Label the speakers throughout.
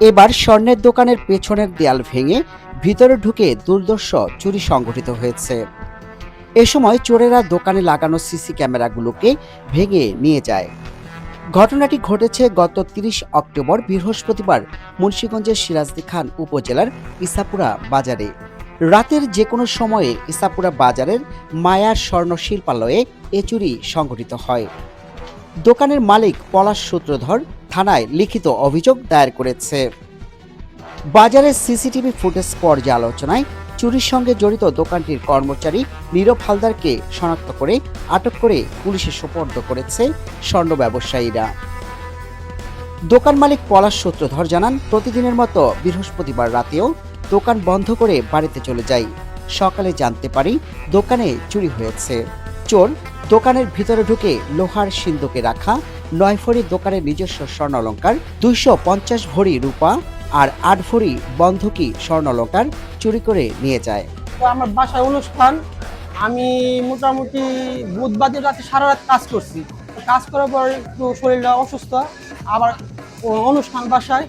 Speaker 1: এবার স্বর্ণের দোকানের পেছনের দেয়াল ভেঙে ভিতরে ঢুকে দুর্ধর্ষ চুরি সংঘটিত হয়েছে। এ সময় চোরেরা দোকানে লাগানো সিসি ক্যামেরাগুলোকে ভেঙে নিয়ে যায়। ঘটনাটি ঘটেছে গত ৩০ অক্টোবর বৃহস্পতিবার মুন্সিগঞ্জের সিরাজদি খান উপজেলার ইসাপুরা বাজারে। রাতের যে কোনো সময়ে ইসাপুরা বাজারের মায়ার স্বর্ণ শিল্পালয়ে এ চুরি সংঘটিত হয়। দোকানের মালিক পলাশ সূত্রধর থানায় লিখিত অভিযোগ দায়ের করেছে। বাজারের সিসিটিভি ফুটেজ পর্যালোচনায় চুরির সঙ্গে জড়িত দোকানটির কর্মচারী নীরব হালদারকে শনাক্ত করে আটক করে পুলিশে সোপর্দ করেছে স্বর্ণ ব্যবসায়ীরা। দোকান মালিক পলাশ সূত্রধর জানান, প্রতিদিনের মতো বৃহস্পতিবার রাতেও দোকান বন্ধ করে বাড়িতে চলে যাই। সকালে জানতে পারি দোকানে চুরি হয়েছে। চোর দোকানের ভিতরে ঢুকে লোহার সিন্দুকে রাখা 9 ভরি দোকানের নিজস্ব স্বর্ণালঙ্কার, 250 ভরি রূপা আর 8 ভরি বন্ধকি স্বর্ণালঙ্কার চুরি করে নিয়ে যায়।
Speaker 2: তো আমার বাসায় অনুষ্ঠান, আমি মোটামুটি বুধবার দিন রাতে সারা রাত কাজ করছি। কাজ করার পর একটু শরীরটা অসুস্থ, আবার অনুষ্ঠান বাসায়।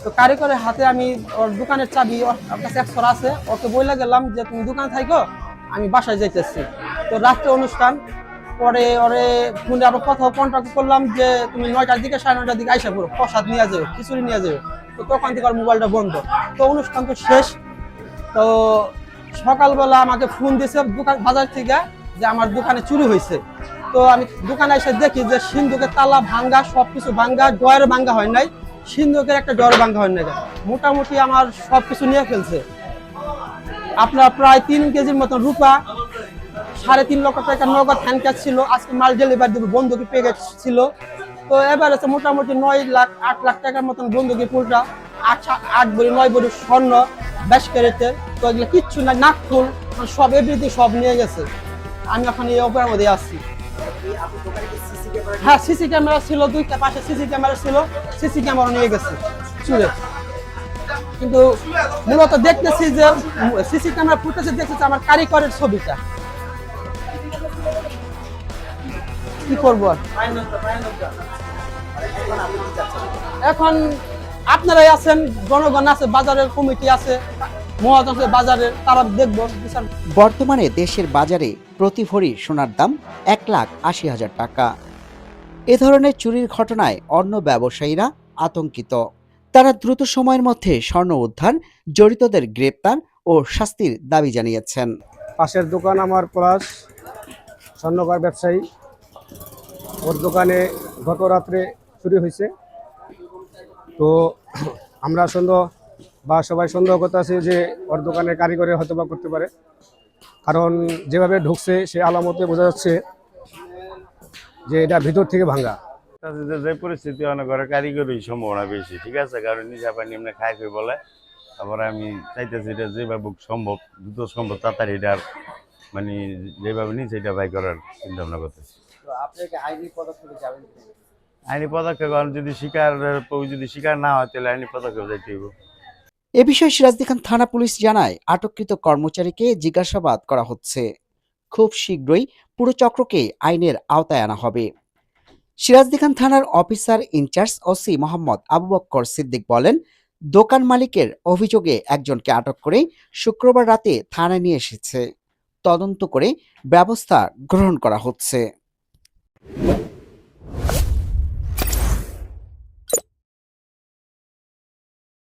Speaker 2: তো কারিগরের হাতে আমি ওর দোকানের চাবি, ওর কাছে একশো আছে, ওকে বলে গেলাম যে তুমি দোকান থাকো, আমি বাসায় যাইতেছি। তো রাত্রে অনুষ্ঠান, পরে ওরে ফোনে আবার কোথাও কন্ট্যাক্ট করলাম যে তুমি 9টার দিকে 9:30টার দিকে আইসা পড়ো, প্রসাদ নিয়ে যাবে, খিচুড়ি নিয়ে যাবে। তো তখন থেকে ওর মোবাইলটা বন্ধ। তো অনুষ্ঠান তো শেষ। তো সকালবেলা আমাকে ফোন দিয়েছে দোকান বাজার থেকে যে আমার দোকানে চুরি হয়েছে। তো আমি দোকানে এসে দেখি যে সিন্ধুকের তালা ভাঙ্গা, সবকিছু ভাঙ্গা, ডয়ের ভাঙ্গা হয় নাই, সিন্ধুকের একটা ডয়ের ভাঙ্গা হয় নাই। মোটামুটি আমার সবকিছু নিয়ে ফেলছে। আপনার প্রায় 3 কেজির মতন রূপা, 3.5 লক্ষ টাকা নগদ হ্যান্ড ক্যাশ ছিল, আজকে মাল ডেলিভারি দেবো, বন্ধকি প্যাকেজ ছিল। তো এবার আছে মোটামুটি 8 লাখ টাকার মতন বন্ধকি ফুলটা, 8 ভরি 9 ভরি স্বর্ণ, 20 ক্যারেটের। তো এগুলো কিচ্ছু না, নাক ফুল সব এভরিথিং সব নিয়ে গেছে। আমি এখন এই অপরাধের মধ্যে আসছি। হ্যাঁ, সিসি ক্যামেরা ছিল, 2টা পাশে সিসি ক্যামেরা ছিল, সিসি ক্যামেরা নিয়ে গেছে চুরে। কিন্তু মূলত দেখতেছি যে সিসি ক্যামেরা ফুটেজে দেখতেছি আমার কারিগরের ছবিটা। কি করবো আর? এখন আপনারাই আছেন, জনগণ আছে, বাজারের কমিটি আছে, মহাজন আছে বাজারের, তারা দেখবো।
Speaker 1: বর্তমানে দেশের বাজারে প্রতি ভরি সোনার দাম 1,80,000 টাকা। এ ধরনের চুরির ঘটনায় অন্য ব্যবসায়ীরা আতঙ্কিত। তারা দ্রুত সময়ের মধ্যে স্বর্ণ উদ্ধার, জড়িতদের গ্রেপ্তার ও শাস্তির দাবি জানিয়েছেন।
Speaker 3: পাশের দোকান আমার পলাশ, স্বর্ণকার ব্যবসায়ী। ওর দোকানে গত রাত্রে চুরি হয়েছে। তো আমরা সবাই সন্দেহ করতে আছি যে ওর দোকানে কারিগরে হয়তো বা করতে পারে, কারণ যেভাবে ঢুকছে সে আলামতে বোঝা যাচ্ছে যে এটা ভিতর থেকে ভাঙা।
Speaker 4: যে পরিস্থিতি অনেক ঘরে কারিগরি সম্ভাবনা বেশি, ঠিক আছে, কারণ নিজে পানি এমনি খাই খাই বলে। আবার আমি চাইতেছি এটা যেভাবে সম্ভব, দ্রুত সম্ভব তাড়াতাড়ি এটার মানে যেভাবে নিচে এটা বাই করার চিন্তা ভাবনা করতেছি। আইনি পদক্ষেপ যদি স্বীকার না হয় তাহলে আইনি পদক্ষেপ যাইতে হইব।
Speaker 1: এ বিষয়ে সিরাজদি খান থানা পুলিশ জানায়, আটককৃত কর্মচারীকে জিজ্ঞাসাবাদ করা হচ্ছে। খুব শীঘ্রই পুরো চক্রকে আইনের আওতায় আনা হবে। সিরাজদি খান থানার officer in charge OC Mohammad Abu Bakkar Siddique বলেন, দোকান মালিকের অভিযোগে একজনকে আটক করে শুক্রবার রাতে থানায় নিয়ে এসেছে। তদন্ত করে ব্যবস্থা গ্রহণ করা হচ্ছে।